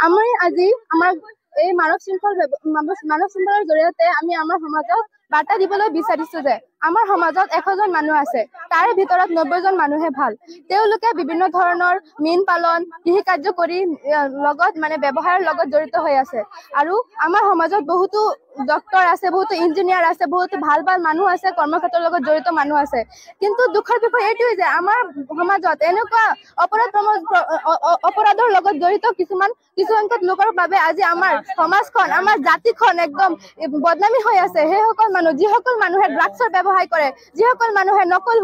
আমি আজি আমাৰ এই মানৱ শৃংখলৰ জৰিয়তে আমি আমাৰ সমাজক বাৰ্তা দিবলৈ বিচাৰিছো যে আমাৰ সমাজত 100 জন মানুহ আছে, তাৰে ভিতৰত 90 জন মানুহে ভাল। তেওঁলোকে বিভিন্ন ধৰণৰ মীন পালন, কৃষি কাৰ্য কৰি লগত ব্যৱসায়ৰ লগত জড়িত হৈ আছে। আৰু আমাৰ সমাজত বহুতো ডক্তৰ আছে, বহুতো ইঞ্জিনিয়াৰ আছে, বহুতো ভাল ভাল মানুহ আছে, কৰ্মক্ষেত্ৰৰ লগত জড়িত মানুহ আছে। কিন্তু দুখৰ বিষয় এইটোৱে যে আমাৰ সমাজত এনেকুৱা অপৰাধৰ লগত জড়িত কিছুসংখ্যক লোকৰ বাবে আজি আমাৰ সমাজখন, আমাৰ জাতিখন একদম বদনামী হৈ আছে। সেইসকল মানুহ, যিসকল মানুহে ড্ৰাগছৰ ব্যৱসায় কৰে, যিসকল মানুহে নকল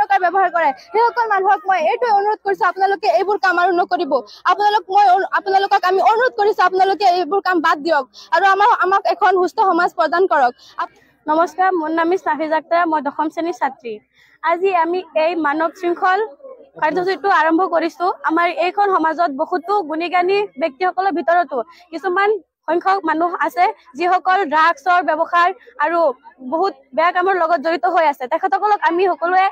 টকাৰ ব্যৱহাৰ কৰে, সেইসকল মানুহক মই এইটোৱে অনুৰোধ কৰিছো, আপোনালোকে এইবোৰ কাম আৰু নকৰিব। আপোনালোকক আমি অনুৰোধ কৰিছো, আপোনালোকে এইবোৰ কাম বাদ দিয়ক আৰু আমাক এখন সুস্থ সমাজ প্ৰদান কৰক। নমস্কাৰ, মোৰ নাম নাফিজ আক্তাৰ, মই 10ম শ্ৰেণীৰ ছাত্ৰী। আজি আমি এই মানৱ শৃংখল কাৰ্যসূচীটো আৰম্ভ কৰিছো। আমাৰ এইখন সমাজত বহুতো গুণীজ্ঞানী ব্যক্তিসকলৰ ভিতৰতো কিছুমান সংখ্যক মানুহ আছে যিসকল ড্ৰাগছৰ ব্যৱসায় আৰু বহুত বেয়া কামৰ লগত জড়িত হৈ আছে। তেখেতসকলক আমি সকলোৱে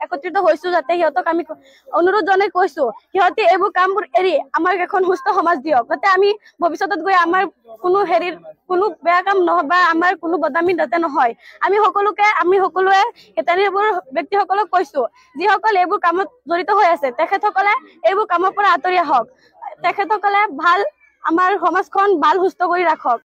একত্ৰিত হৈছো যাতে সিহঁতক আমি অনুৰোধ জনাই কৈছো সিহঁতে এইবোৰ কামবোৰ এৰি আমাক এখন সুস্থ সমাজ দিয়ক, যাতে আমি ভৱিষ্যতত গৈ আমাৰ কোনো বেয়া কাম নহয় বা আমাৰ কোনো বদনামী যাতে নহয়। আমি সকলোৱে তেনেবোৰ ব্যক্তিসকলক কৈছো যিসকল এইবোৰ কামত জড়িত হৈ আছে তেখেতসকলে এইবোৰ কামৰ পৰা আঁতৰি আহক। তেখেতসকলে আমাৰ সমাজখন ভাল সুস্থ কৰি ৰাখক।